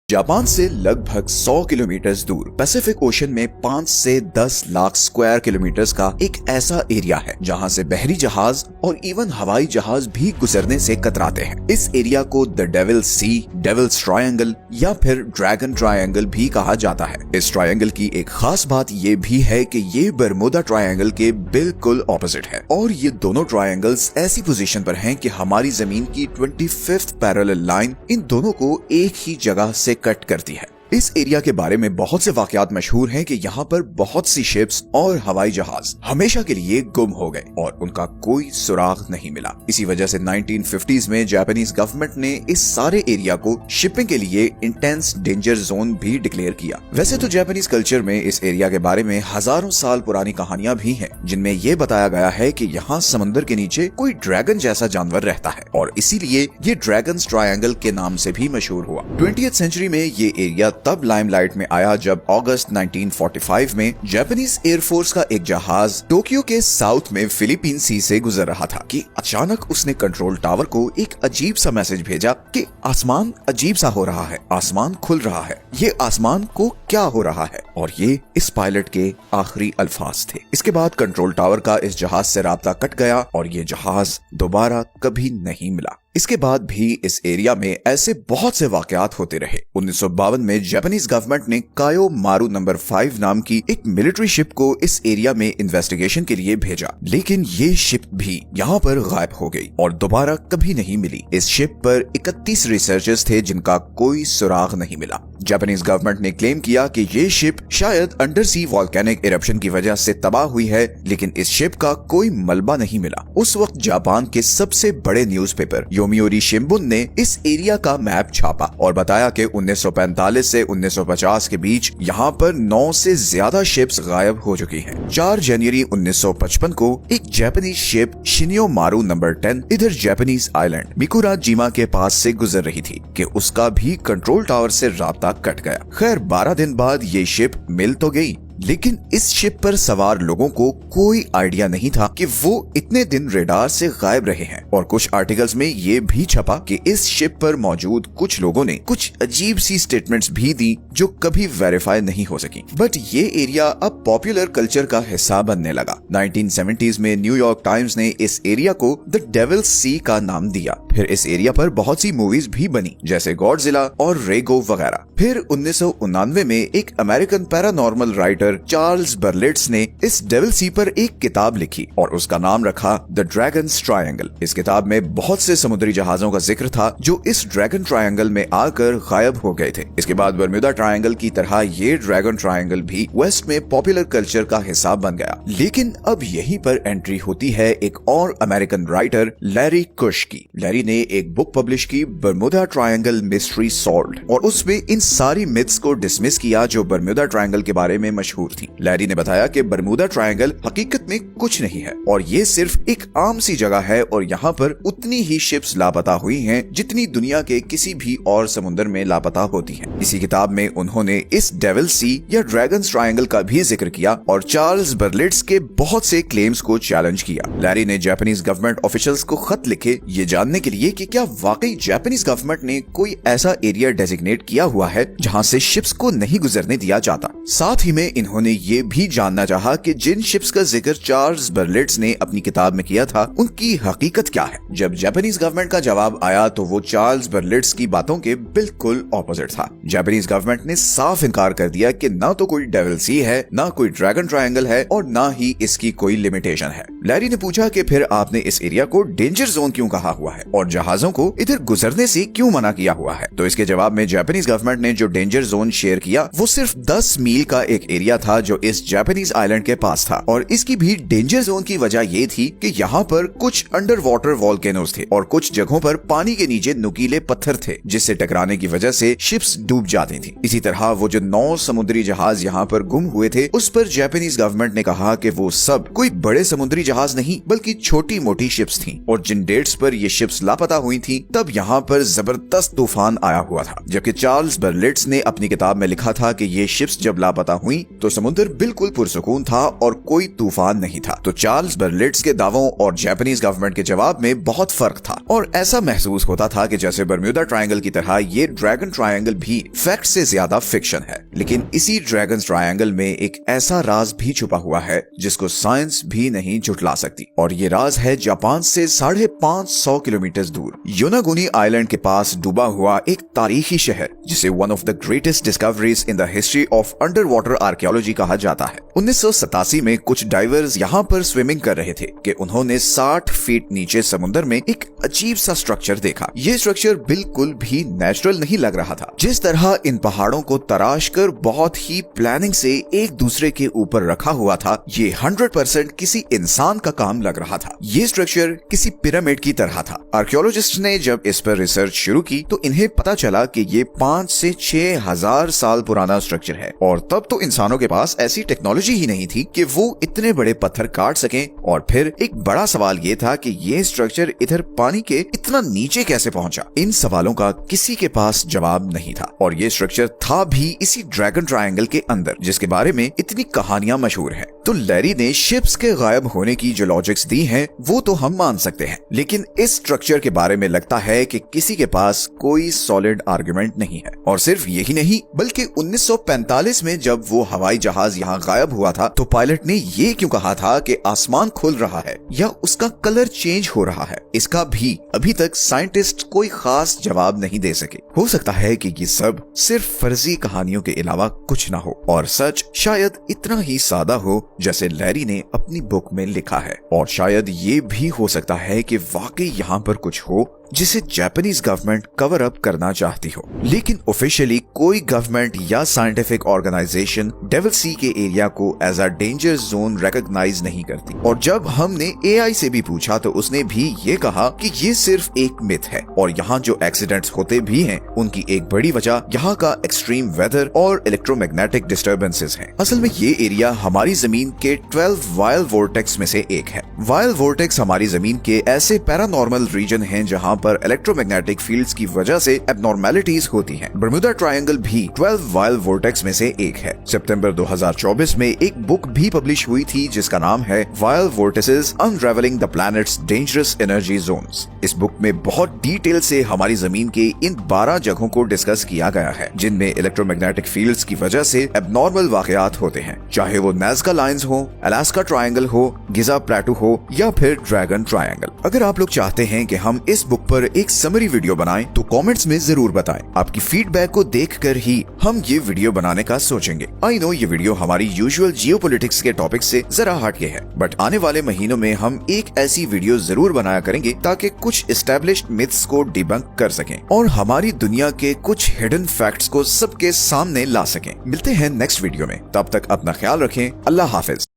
Japan से लगभग 100 kilometre दूर पैसिफिक ओशन में 5 से 10 लाख स्क्वायर किलोमीटर का एक ऐसा एरिया है जहां से बहरी जहाज और इवन हवाई जहाज भी गुजरने से कतराते हैं। इस एरिया को the devil sea, devil's triangle या फिर ड्रैगन ट्रायंगल भी कहा जाता है। इस ट्रायंगल की एक खास बात ये भी है कि ये बरमुदा ट्रायंगल के बिल्कुल ऑपोजिट है और ये दोनों ट्रायंगल्स ऐसी पोजीशन पर हैं कि हमारी जमीन की 25th पैरेलल लाइन इन दोनों को एक ही जगह से कट करती है। इस एरिया के बारे में बहुत से वाकयात मशहूर हैं कि यहाँ पर बहुत सी शिप्स और हवाई जहाज हमेशा के लिए गुम हो गए और उनका कोई सुराग नहीं मिला। इसी वजह से 1950s में जापानीज गवर्नमेंट ने इस सारे एरिया को शिपिंग के लिए इंटेंस डेंजर जोन भी डिक्लेयर किया। वैसे तो जापानीज कल्चर में इस एरिया के बारे में हजारों साल पुरानी कहानियां भी हैं, जिनमें ये बताया गया है कि यहाँ समंदर के नीचे कोई ड्रैगन जैसा जानवर रहता है और इसीलिए ये ड्रैगन्स ट्रायंगल के नाम से भी मशहूर हुआ। 20th सेंचुरी में ये एरिया तब लाइमलाइट में आया जब अगस्त 1945 में जापानीज एयरफोर्स का एक जहाज टोक्यो के साउथ में फिलीपीन सी से गुजर रहा था कि अचानक उसने कंट्रोल टावर को एक अजीब सा मैसेज भेजा कि आसमान अजीब सा हो रहा है, आसमान खुल रहा है, ये आसमान को क्या हो रहा है। और ये इस पायलट के आखिरी अल्फाज थे। इसके बाद कंट्रोल टावर का इस जहाज से राब्ता कट गया और ये जहाज दोबारा कभी नहीं मिला। इसके बाद भी इस एरिया में ऐसे बहुत से वाकयात होते रहे। 1952 में जापानीज गवर्नमेंट ने कायो मारू नंबर 5 नाम की एक मिलिट्री शिप को इस एरिया में इन्वेस्टिगेशन के लिए भेजा, लेकिन ये शिप भी यहाँ पर गायब हो गई और दोबारा कभी नहीं मिली। इस शिप पर 31 रिसर्चर्स थे जिनका कोई सुराग नहीं मिला। जापानीज गवर्नमेंट ने क्लेम किया कि ये शिप शायद अंडर सी वॉल्केनिक इरप्शन की वजह से तबाह हुई है, लेकिन इस शिप का कोई मलबा नहीं मिला। उस वक्त जापान के सबसे बड़े न्यूज़पेपर योमियोरी शिंबुन ने इस एरिया का मैप छापा और बताया कि 1945 से 1950 के बीच यहाँ पर 9 से ज्यादा शिप्स गायब हो चुकी हैं। 4 जनवरी 1955 को एक जापानीज शिप शिनियो मारू नंबर 10 इधर जापानीज आइलैंड मिकुराजिमा के पास से गुजर रही थी कि उसका भी कंट्रोल टावर से राब्ता कट गया। खैर 12 दिन बाद ये शिप मिल तो गई, लेकिन इस शिप पर सवार लोगों को कोई आइडिया नहीं था कि वो इतने दिन रेडार से गायब रहे हैं। और कुछ आर्टिकल्स में ये भी छपा कि इस शिप पर मौजूद कुछ लोगों ने कुछ अजीब सी स्टेटमेंट्स भी दी जो कभी वेरीफाई नहीं हो सकी। बट ये एरिया अब पॉपुलर कल्चर का हिस्सा बनने लगा। 1970s में न्यूयॉर्क टाइम्स ने इस एरिया को द डेविल सी का नाम दिया। फिर इस एरिया पर बहुत सी मूवीज भी बनी जैसे गॉडजिला और रेगो वगैरह। फिर 1999 में एक अमेरिकन पैरानॉर्मल राइटर चार्ल्स बर्लेट्स ने इस डेविल सी पर एक किताब लिखी और उसका नाम रखा द ड्रैगन्स ट्रायंगल। इस किताब में बहुत से समुद्री जहाजों का जिक्र था जो इस ड्रैगन ट्रायंगल में आकर गायब हो गए थे। इसके बाद बरम्यूदा ट्रायंगल की तरह ये ड्रैगन ट्रायंगल भी वेस्ट में पॉपुलर कल्चर का हिस्सा बन गया। लेकिन अब यहीं पर एंट्री होती है एक और अमेरिकन राइटर लैरी कुश की। लैरी ने एक बुक पब्लिश की बरम्यूदा ट्रायंगल मिस्ट्री सॉल्व्ड और उसमें इन सारी मिथ्स को डिसमिस किया जो बरम्यूदा ट्रायंगल के बारे में मशहूर थी। लैरी ने बताया कि बरमूदा ट्रायंगल हकीकत में कुछ नहीं है और ये सिर्फ एक आम सी जगह है और यहाँ पर उतनी ही शिप्स लापता हुई हैं जितनी दुनिया के किसी भी और समुद्र में लापता होती हैं। इसी किताब में उन्होंने इस डेविल सी या ड्रैगन्स ट्रायंगल का भी जिक्र किया और चार्ल्स बर्लेट्स के बहुत से क्लेम्स को चैलेंज किया। लैरी ने जापानीज गवर्नमेंट ऑफिशियल्स को खत लिखे ये जानने के लिए कि क्या वाकई जापानीज गवर्नमेंट ने कोई ऐसा एरिया डेजिग्नेट किया हुआ है जहाँ से शिप्स को नहीं गुजरने दिया जाता। साथ ही में इन्होंने ये भी जानना चाहा कि जिन शिप्स का जिक्र चार्ल्स बर्लेट्स ने अपनी किताब में किया था उनकी हकीकत क्या है। जब जापानीज गवर्नमेंट का जवाब आया तो वो चार्ल्स बर्लेट्स की बातों के बिल्कुल ऑपोजिट था। जापानीज गवर्नमेंट ने साफ इनकार कर दिया कि ना तो कोई डेविल सी है, ना कोई ड्रैगन ट्रायंगल है और ना ही इसकी कोई लिमिटेशन है। लैरी ने पूछा कि फिर आपने इस एरिया को डेंजर जोन क्यों कहा हुआ है और जहाजों को इधर गुजरने से क्यों मना किया हुआ है। तो इसके जवाब में जापानीज गवर्नमेंट ने जो डेंजर जोन शेयर किया वो सिर्फ 10 मील का एक एरिया था जो इस जापानीज आइलैंड के पास था और इसकी भी डेंजर जोन की वजह ये थी कि यहाँ पर कुछ अंडर वाटर वॉल्केनोज थे और कुछ जगहों पर पानी के नीचे नुकीले पत्थर थे जिससे टकराने की वजह से शिप्स डूब जाती थी। इसी तरह वो जो 9 समुद्री जहाज यहाँ पर गुम हुए थे उस पर जापानीज गवर्नमेंट ने कहा कि वो सब कोई बड़े समुद्री जहाज नहीं बल्कि छोटी मोटी शिप्स थी और जिन डेट्स पर ये शिप्स लापता हुई थी तब यहाँ पर जबरदस्त तूफान आया हुआ था। जबकि चार्ल्स बर्लेट्स ने अपनी किताब में लिखा था कि ये शिप्स जब लापता हुई तो समुद्र बिल्कुल पुरसुकून था और कोई तूफान नहीं था। तो चार्ल्स बर्लिट्ज के दावों और जापानीज गवर्नमेंट के जवाब में बहुत फर्क था और ऐसा महसूस होता था कि जैसे बर्म्यूदा ट्रायंगल की तरह ये ड्रैगन ट्रायंगल भी फैक्ट से ज्यादा फिक्शन है। लेकिन इसी ड्रैगन ट्रायंगल में एक ऐसा राज भी छुपा हुआ है जिसको साइंस भी नहीं झुठला सकती, और ये राज है जापान से 550 किलोमीटर दूर योनागुनी आइलैंड के पास डूबा हुआ एक तारीखी शहर जिसे one of the greatest discoveries in the history of under water archaeology कहा जाता है। 1987 में कुछ डाइवर्स यहाँ पर स्विमिंग कर रहे थे कि उन्होंने 60 फीट नीचे समुद्र में एक अजीब सा स्ट्रक्चर देखा। ये स्ट्रक्चर बिल्कुल भी नेचुरल नहीं लग रहा था। जिस तरह इन पहाड़ों को तराश कर बहुत ही प्लानिंग से एक दूसरे के ऊपर रखा हुआ था, ये 100% किसी इंसान का काम लग रहा था। ये स्ट्रक्चर किसी पिरामिड की तरह था। आर्कियोलॉजिस्ट ने जब इस पर रिसर्च शुरू की तो इन्हें पता चला कि ये 5 से 6 हजार साल पुराना स्ट्रक्चर है, और तब तो इंसानों के पास ऐसी टेक्नोलॉजी ही नहीं थी कि वो इतने बड़े पत्थर काट सकें। और फिर एक बड़ा सवाल ये था कि ये स्ट्रक्चर इधर पानी के इतना नीचे कैसे पहुंचा। इन सवालों का किसी के पास जवाब नहीं था, और ये स्ट्रक्चर था भी इसी ड्रैगन ट्रायंगल के अंदर जिसके बारे में इतनी कहानियां मशहूर हैं। तो लैरी ने शिप्स के गायब होने की जो लॉजिक्स दी हैं वो तो हम मान सकते हैं, लेकिन इस स्ट्रक्चर के बारे में लगता है कि किसी के पास कोई सॉलिड आर्गुमेंट नहीं है। और सिर्फ यही नहीं, बल्कि 1945 में जब वो हवाई जहाज यहाँ गायब हुआ था तो पायलट ने ये क्यों कहा था कि आसमान खुल रहा है या उसका कलर चेंज हो रहा है, इसका भी अभी तक साइंटिस्ट कोई खास जवाब नहीं दे सके। हो सकता है कि ये सब सिर्फ फर्जी कहानियों के अलावा कुछ ना हो, और सच शायद इतना ही सादा हो जैसे लैरी ने अपनी बुक में लिखा है। और शायद ये भी हो सकता है कि वाकई यहाँ पर कुछ हो जिसे जापानीज गवर्नमेंट कवर अप करना चाहती हो, लेकिन ऑफिशियली कोई गवर्नमेंट या साइंटिफिक ऑर्गेनाइजेशन डेविल सी के एरिया को as a danger zone recognise नहीं करती। और जब हमने एआई से भी पूछा तो उसने भी ये कहा कि ये सिर्फ एक मिथ है, और यहाँ जो एक्सीडेंट्स होते भी हैं उनकी एक बड़ी वजह यहाँ का एक्सट्रीम वेदर और इलेक्ट्रोमैग्नेटिक डिस्टर्बेंसेस है। असल में ये एरिया हमारी जमीन के 12 वाइल्ड वोर्टेक्स में से एक है। वाइल्ड वोर्टेक्स हमारी जमीन के ऐसे पैरानॉर्मल रीजन हैं जहाँ पर इलेक्ट्रोमैग्नेटिक फील्ड्स की वजह से एबनॉर्मेलिटीज होती हैं। बर्म्यूदा ट्रायंगल भी 12 वाइल्ड वोर्टेक्स में से एक है। सितंबर 2024 में एक बुक भी पब्लिश हुई थी जिसका नाम है wild vortices unravelling the planet's dangerous energy zones. इस बुक में बहुत डिटेल से हमारी जमीन के इन 12 जगहों को डिस्कस किया गया है जिनमें इलेक्ट्रोमैग्नेटिक फील्ड्स की वजह से एबनॉर्मल वाकयात होते हैं, चाहे वो नाज़का लाइंस हो, अलास्का ट्रायंगल हो, गिजा प्लेटू हो या फिर ड्रैगन ट्रायंगल। अगर आप लोग चाहते हैं कि हम इस बुक पर एक समरी वीडियो बनाएं तो कमेंट्स में जरूर बताएं। आपकी फीडबैक को देखकर ही हम ये वीडियो बनाने का सोचेंगे। आई नो ये वीडियो हमारी यूजुअल जियोपॉलिटिक्स के टॉपिक से जरा हटके है, बट आने वाले महीनों में हम एक ऐसी वीडियो जरूर बनाया करेंगे ताकि कुछ एस्टेब्लिश्ड मिथ्स को डिबंक कर सकें और हमारी दुनिया के कुछ हिडन फैक्ट्स को सबके सामने ला सकें। मिलते हैं नेक्स्ट वीडियो में, तब तक अपना ख्याल रखें। अल्लाह हाफिज।